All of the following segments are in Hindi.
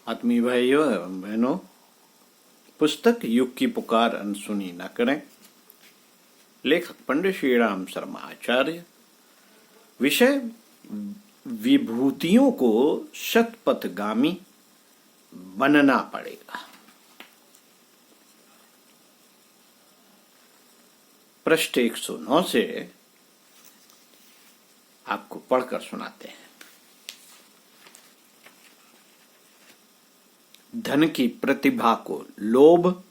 आत्मीय भाइयों एवं बहनों, पुस्तक युग की पुकार अनसुनी न करें। लेखक पंडित श्री राम शर्मा आचार्य। विषय विभूतियों को शतपथगामी बनना पड़ेगा। पृष्ठ 109 से आपको पढ़कर सुनाते हैं। धन की प्रतिभा को लोभ,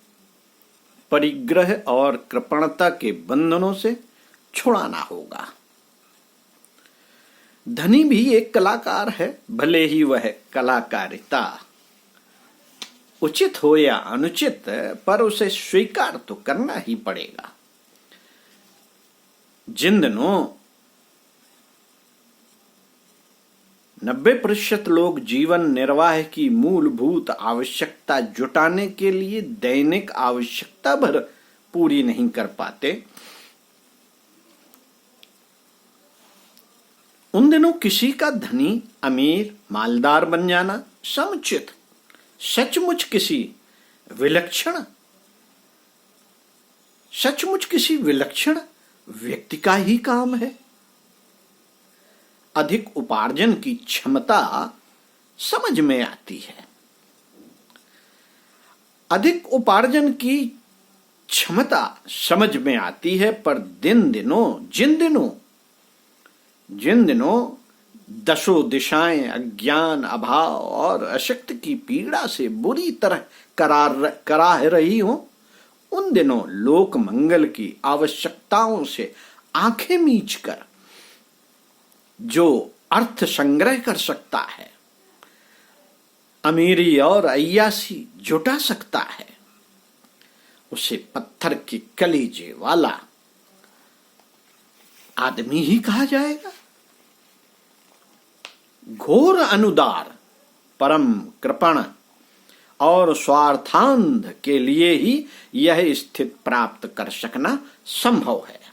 परिग्रह और कृपणता के बंधनों से छुड़ाना होगा। धनी भी एक कलाकार है, भले ही वह कलाकारिता उचित हो या अनुचित, पर उसे स्वीकार तो करना ही पड़ेगा। जिन दिनों 90% लोग जीवन निर्वाह की मूलभूत आवश्यकता जुटाने के लिए दैनिक आवश्यकता भर पूरी नहीं कर पाते, उन दिनों किसी का धनी, अमीर, मालदार बन जाना समुचित, सचमुच किसी विलक्षण व्यक्ति का ही काम है। अधिक उपार्जन की क्षमता समझ में आती है। अधिक उपार्जन की क्षमता समझ में आती है, पर जिन दिनों दशों दिशाएं अज्ञान, अभाव और अशक्त की पीड़ा से बुरी तरह कराह रही हों, उन दिनों लोक मंगल की आवश्यकताओं से आंखें मीचकर जो अर्थ संग्रह कर सकता है, अमीरी और अय्यासी जुटा सकता है, उसे पत्थर के कलीजे वाला आदमी ही कहा जाएगा। घोर अनुदार, परम कृपण और स्वार्थांध के लिए ही यह स्थिति प्राप्त कर सकना संभव है।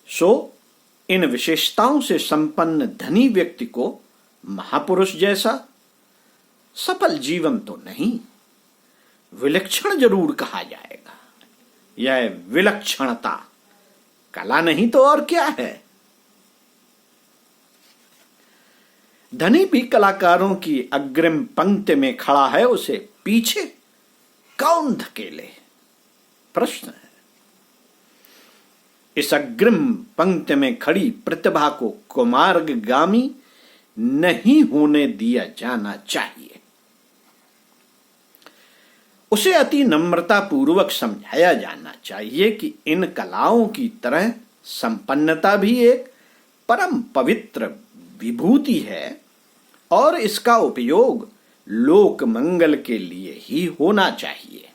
सो इन विशेषताओं से संपन्न धनी व्यक्ति को महापुरुष जैसा सफल जीवन तो नहीं, विलक्षण जरूर कहा जाएगा। यह विलक्षणता कला नहीं तो और क्या है। धनी भी कलाकारों की अग्रिम पंक्ति में खड़ा है, उसे पीछे कौन धकेले? प्रश्न है। इस अग्रिम पंक्ति में खड़ी प्रतिभा को कुमार्गगामी नहीं होने दिया जाना चाहिए। उसे अति नम्रता पूर्वक समझाया जाना चाहिए कि इन कलाओं की तरह संपन्नता भी एक परम पवित्र विभूति है और इसका उपयोग लोक मंगल के लिए ही होना चाहिए।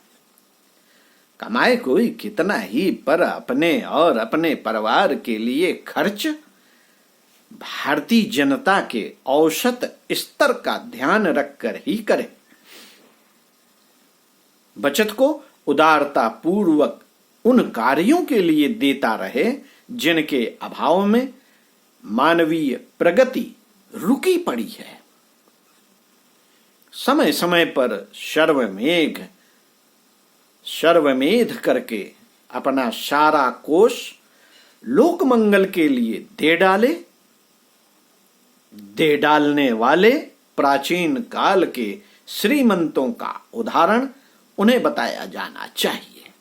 कमाए कोई कितना ही, पर अपने और अपने परिवार के लिए खर्च भारतीय जनता के औसत स्तर का ध्यान रखकर ही करे। बचत को उदारता पूर्वक उन कार्यों के लिए देता रहे जिनके अभाव में मानवीय प्रगति रुकी पड़ी है। समय समय पर शर्वमेध करके अपना सारा कोष लोक मंगल के लिए दे डालने वाले प्राचीन काल के श्रीमंतों का उदाहरण उन्हें बताया जाना चाहिए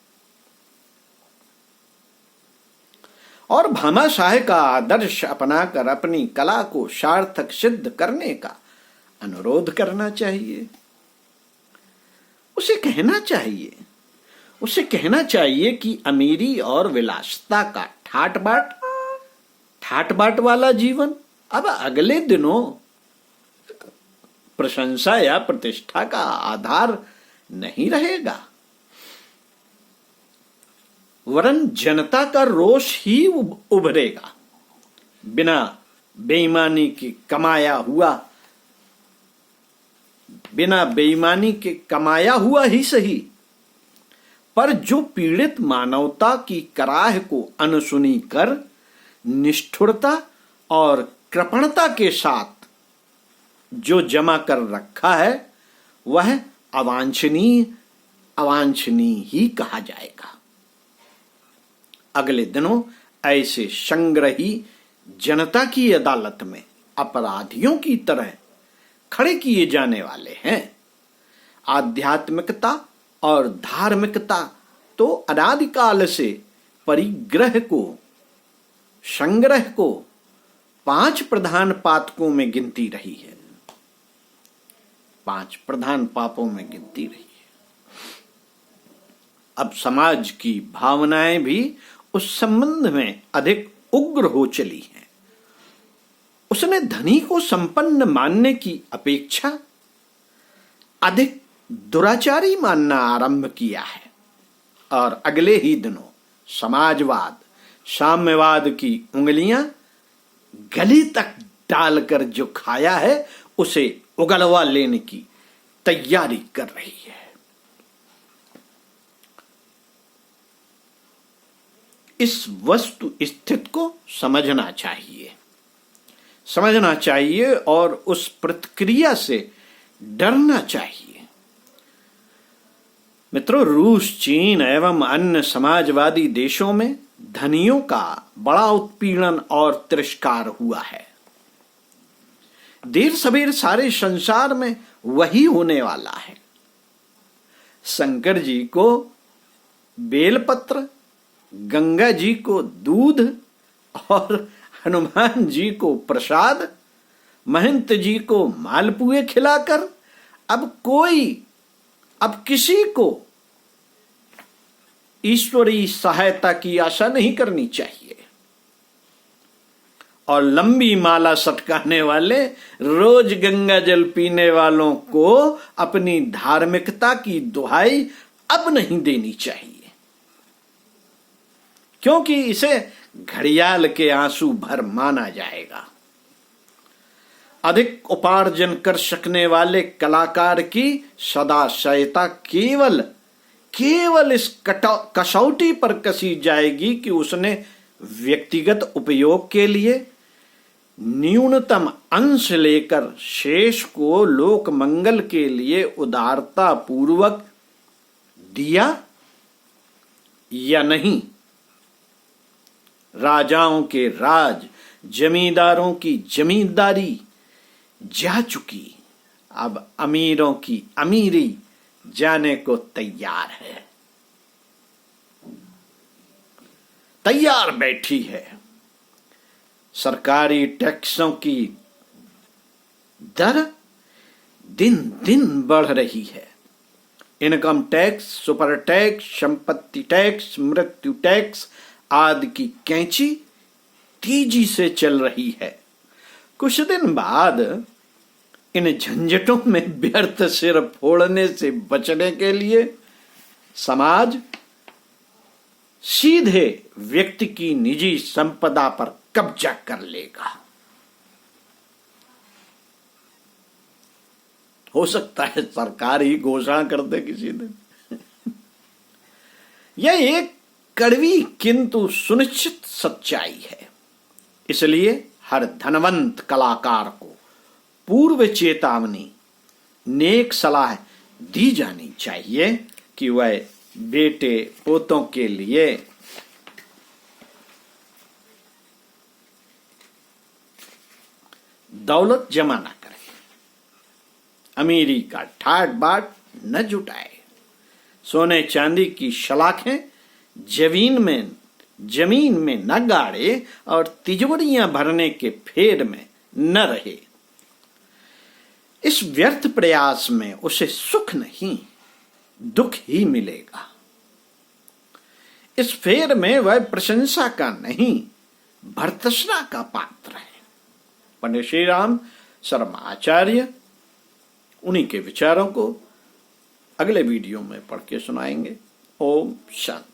और भामाशाह का आदर्श अपनाकर अपनी कला को सार्थक सिद्ध करने का अनुरोध करना चाहिए। उसे कहना चाहिए कि अमीरी और विलासिता का ठाट बाट वाला जीवन अब अगले दिनों प्रशंसा या प्रतिष्ठा का आधार नहीं रहेगा, वरन जनता का रोष ही उभरेगा। बिना बेईमानी के कमाया हुआ ही सही, पर जो पीड़ित मानवता की कराह को अनसुनी कर निष्ठुरता और कृपणता के साथ जो जमा कर रखा है वह अवांछनीय अवांछनीय ही कहा जाएगा। अगले दिनों ऐसे संग्रही जनता की अदालत में अपराधियों की तरह खड़े किए जाने वाले हैं। आध्यात्मिकता और धार्मिकता तो अनादिकाल से परिग्रह को, संग्रह को 5 प्रधान पातकों में गिनती रही है। 5 प्रधान पापों में गिनती रही है। अब समाज की भावनाएं भी उस संबंध में अधिक उग्र हो चली हैं। उसने धनी को संपन्न मानने की अपेक्षा अधिक दुराचारी मानना आरंभ किया है और अगले ही दिनों समाजवाद, साम्यवाद की उंगलियां गली तक डालकर जो खाया है उसे उगलवा लेने की तैयारी कर रही है। इस वस्तु स्थिति को समझना चाहिए और उस प्रतिक्रिया से डरना चाहिए। मित्रों, रूस, चीन एवं अन्य समाजवादी देशों में धनियों का बड़ा उत्पीड़न और तिरस्कार हुआ है। देर सबेर सारे संसार में वही होने वाला है। शंकर जी को बेलपत्र, गंगा जी को दूध और हनुमान जी को प्रसाद, महंत जी को मालपुए खिलाकर अब किसी को ईश्वरीय सहायता की आशा नहीं करनी चाहिए। और लंबी माला सटकाने वाले, रोज गंगा जल पीने वालों को अपनी धार्मिकता की दुहाई अब नहीं देनी चाहिए, क्योंकि इसे घड़ियाल के आंसू भर माना जाएगा। अधिक उपार्जन कर सकने वाले कलाकार की सदाशयता केवल इस कसौटी पर कसी जाएगी कि उसने व्यक्तिगत उपयोग के लिए न्यूनतम अंश लेकर शेष को लोक मंगल के लिए उदारता पूर्वक दिया या नहीं। राजाओं के राज, जमींदारों की जमींदारी जा चुकी, अब अमीरों की अमीरी जाने को तैयार बैठी है। सरकारी टैक्सों की दर दिन दिन बढ़ रही है। इनकम टैक्स, सुपर टैक्स, संपत्ति टैक्स, मृत्यु टैक्स आदि की कैंची तेजी से चल रही है। कुछ दिन बाद इन झंझटों में व्यर्थ सिर फोड़ने से बचने के लिए समाज सीधे व्यक्ति की निजी संपदा पर कब्जा कर लेगा। हो सकता है सरकार ही घोषणा कर दे किसी दिन। यह एक कड़वी किंतु सुनिश्चित सच्चाई है। इसलिए हर धनवंत कलाकार को पूर्व चेतावनी, नेक सलाह दी जानी चाहिए कि वह बेटे पोतों के लिए दौलत जमा न करे, अमीरी का ठाट बाट न जुटाए, सोने चांदी की सलाखें जमीन में न गाड़े और तिजोरियां भरने के फेर में न रहे। इस व्यर्थ प्रयास में उसे सुख नहीं, दुख ही मिलेगा। इस फेर में वह प्रशंसा का नहीं, भर्त्सना का पात्र है। पंडित श्री राम शर्मा आचार्य उन्हीं के विचारों को अगले वीडियो में पढ़ के सुनाएंगे। ओम शांति।